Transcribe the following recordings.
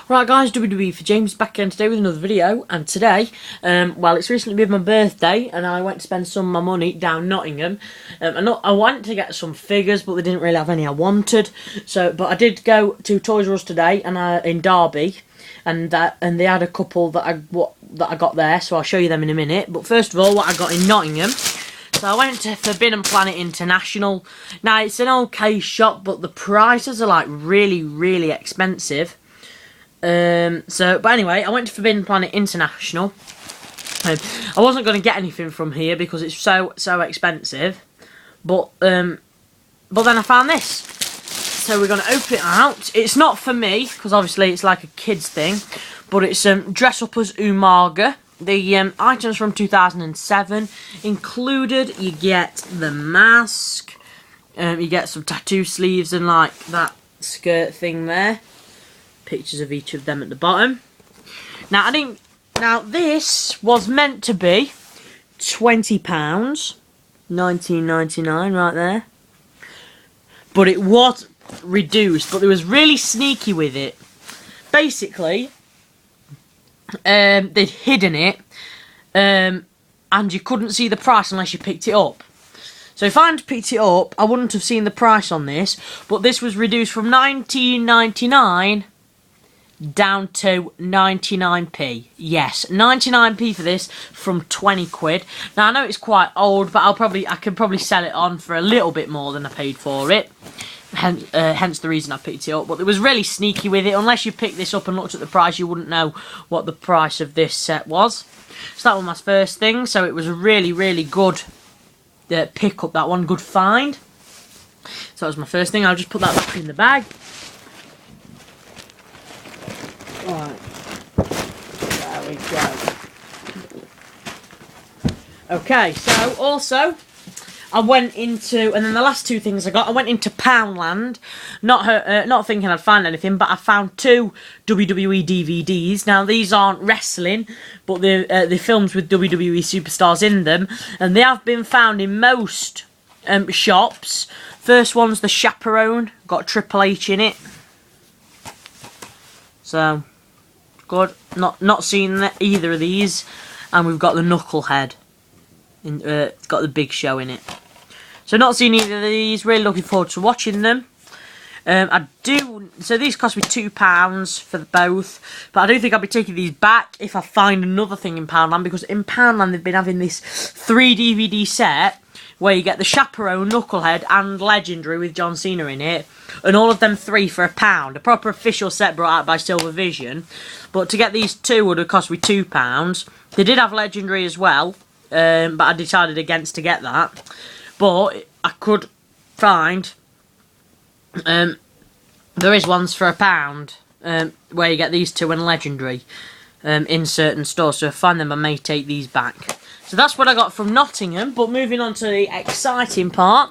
Right guys, WWE for James back again today with another video, and today, well, it's recently been my birthday and I went to spend some of my money down Nottingham. I went to get some figures, but they didn't really have any I wanted. But I did go to Toys R Us today and in Derby, and they had a couple that I got there, so I'll show you them in a minute. But first of all, what I got in Nottingham. So I went to Forbidden Planet International. Now it's an okay shop, but the prices are like really expensive. But anyway, I went to Forbidden Planet International. I wasn't going to get anything from here because it's so expensive, but then I found this. So we're going to open it out. It's not for me because obviously it's like a kids thing, but it's Dress Up as Umaga. The items from 2007 included. You get the mask, you get some tattoo sleeves and like that skirt thing there. Pictures of each of them at the bottom. Now this was meant to be £20, £19.99 right there, but it was reduced. But they was really sneaky with it. Basically, they'd hidden it, and you couldn't see the price unless you picked it up. So if I hadn't picked it up, I wouldn't have seen the price on this. But this was reduced from £19.99 down to 99p. Yes, 99p for this from 20 quid. Now I know it's quite old, but I could probably sell it on for a little bit more than I paid for it. Hence the reason I picked it up. But it was really sneaky with it. Unless you picked this up and looked at the price, you wouldn't know what the price of this set was. So that was my first thing. So it was a really good pick up, that one. Good find. So that was my first thing. I'll just put that back in the bag. Right, there we go. Okay, so also I went into, and then the last two things I went into Poundland, not thinking I'd find anything, but I found two WWE DVDs. Now these aren't wrestling, but they're films with WWE superstars in them, and they have been found in most shops. First one's the Chaperone, got Triple H in it. So good. Not seen either of these, and we've got the Knucklehead. It's got the Big Show in it. So not seen either of these. Really looking forward to watching them. So these cost me £2 for both, but I do think I'll be taking these back if I find another thing in Poundland, because in Poundland they've been having this 3 DVD set where you get the Chaperone, Knucklehead and Legendary with John Cena in it, and all of them 3 for £1. A proper official set brought out by Silver Vision, but to get these 2 would have cost me £2. They did have Legendary as well, but I decided against to get that. But I could find there is ones for £1 where you get these 2 and Legendary in certain stores. So if I find them, I may take these back. So that's what I got from Nottingham. But moving on to the exciting part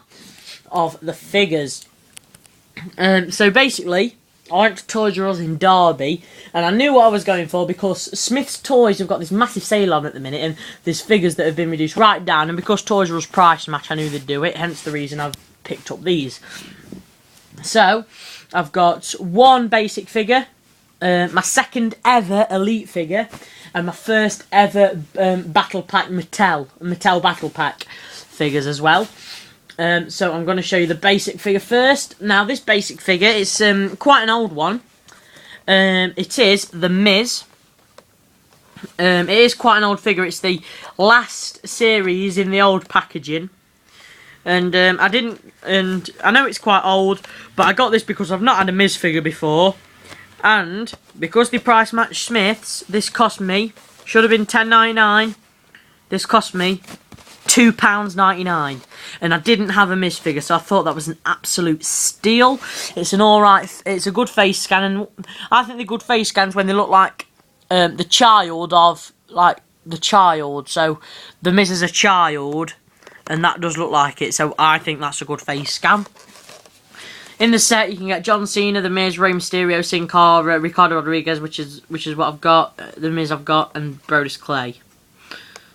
of the figures. So basically, I went to Toys R Us in Derby, and I knew what I was going for because Smith's Toys have got this massive sale on at the minute, and there's figures that have been reduced right down, and because Toys R Us price match, I knew they'd do it, hence the reason I've picked up these. So, I've got one basic figure, my second ever Elite figure, and my first ever Battle Pack Mattel Battle Pack figures as well. So I'm going to show you the basic figure first. Now this basic figure is quite an old one. It is the Miz. It is quite an old figure. It's the last series in the old packaging. And I know it's quite old, but I got this because I've not had a Miz figure before. And because they price match Smiths, this cost me, should have been £10.99. This cost me £2.99, and I didn't have a Miz figure, so I thought that was an absolute steal. It's a good face scan, and I think the good face scans when they look like the child of the child. So the Miz is a child, and that does look like it. So I think that's a good face scan. In the set, you can get John Cena, The Miz, Rey Mysterio, Sin Cara, Ricardo Rodriguez, which is what I've got. The Miz I've got, and Brodus Clay.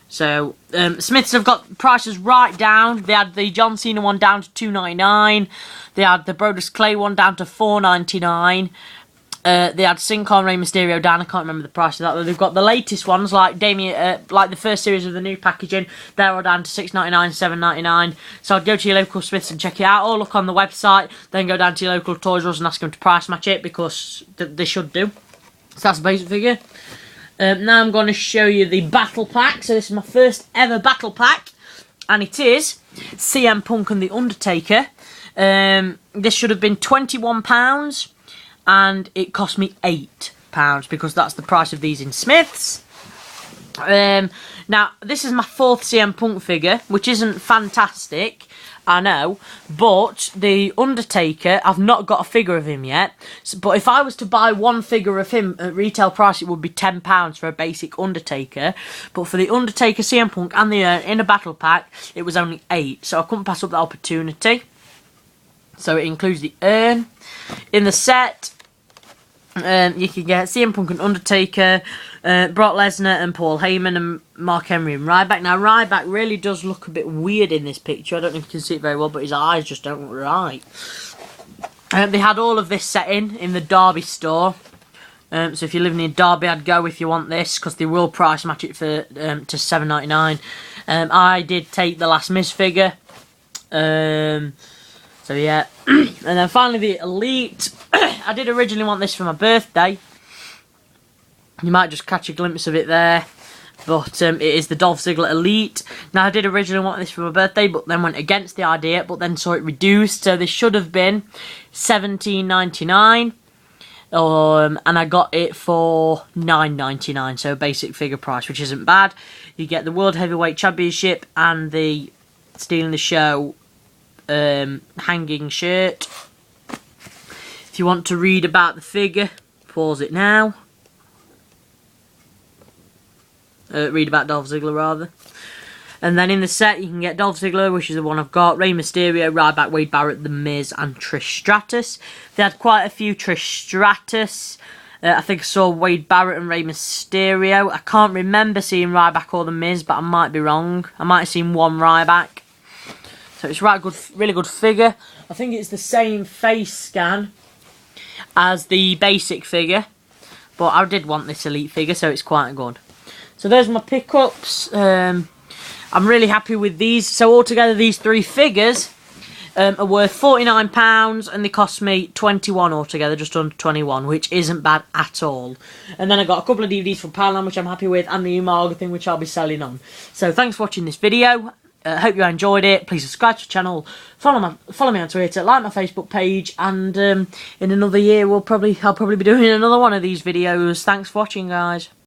So Smiths have got prices right down. They had the John Cena one down to $2.99. They had the Brodus Clay one down to $4.99. They had Sin-Cara, Rey Mysterio down. I can't remember the price of that. But they've got the latest ones, like like the first series of the new packaging. They're all down to $6.99, $7.99. So I'd go to your local Smiths and check it out, or look on the website. Then go down to your local Toys R Us and ask them to price match it, because they should do. So that's the basic figure. Now I'm going to show you the battle pack. So this is my first ever battle pack, and it is CM Punk and The Undertaker. This should have been £21. And it cost me £8 because that's the price of these in Smiths. Now, this is my 4th CM Punk figure, which isn't fantastic, I know, but The Undertaker, I've not got a figure of him yet, but if I was to buy one figure of him at retail price, it would be £10 for a basic Undertaker, but for The Undertaker, CM Punk and the in a battle pack, it was only £8, so I couldn't pass up that opportunity. So it includes the urn. In the set, you can get CM Punk and Undertaker, Brock Lesnar and Paul Heyman, and Mark Henry and Ryback. Now, Ryback really does look a bit weird in this picture. I don't know if you can see it very well, but his eyes just don't look right. They had all of this set in the Derby store. So if you live near Derby, I'd go if you want this, because they will price match it for to $7.99. I did take the Last Miz figure. So yeah, and then finally the Elite. I did originally want this for my birthday. You might just catch a glimpse of it there, but it is the Dolph Ziggler Elite. Now, I did originally want this for my birthday, but then went against the idea, but then saw it reduced, so this should have been $17.99, and I got it for $9.99, so basic figure price, which isn't bad. You get the World Heavyweight Championship and the Stealing the Show hanging shirt. If you want to read about the figure, pause it now. Read about Dolph Ziggler, rather. And then in the set, you can get Dolph Ziggler, which is the one I've got, Rey Mysterio, Ryback, Wade Barrett, The Miz, and Trish Stratus. They had quite a few Trish Stratus. I think I saw Wade Barrett and Rey Mysterio. I can't remember seeing Ryback or The Miz, but I might be wrong. I might have seen one Ryback. So it's really good figure. I think it's the same face scan as the basic figure, but I did want this Elite figure, so it's quite good. So there's my pickups. I'm really happy with these. So altogether, these 3 figures are worth £49, and they cost me $21 altogether, just under 21, which isn't bad at all. And then I got a couple of DVDs from Poundland, which I'm happy with, and the Umaga thing, which I'll be selling on. So thanks for watching this video. Hope you enjoyed it. Please subscribe to the channel, follow me on Twitter, like my Facebook page, and in another year I'll probably be doing another one of these videos. Thanks for watching, guys.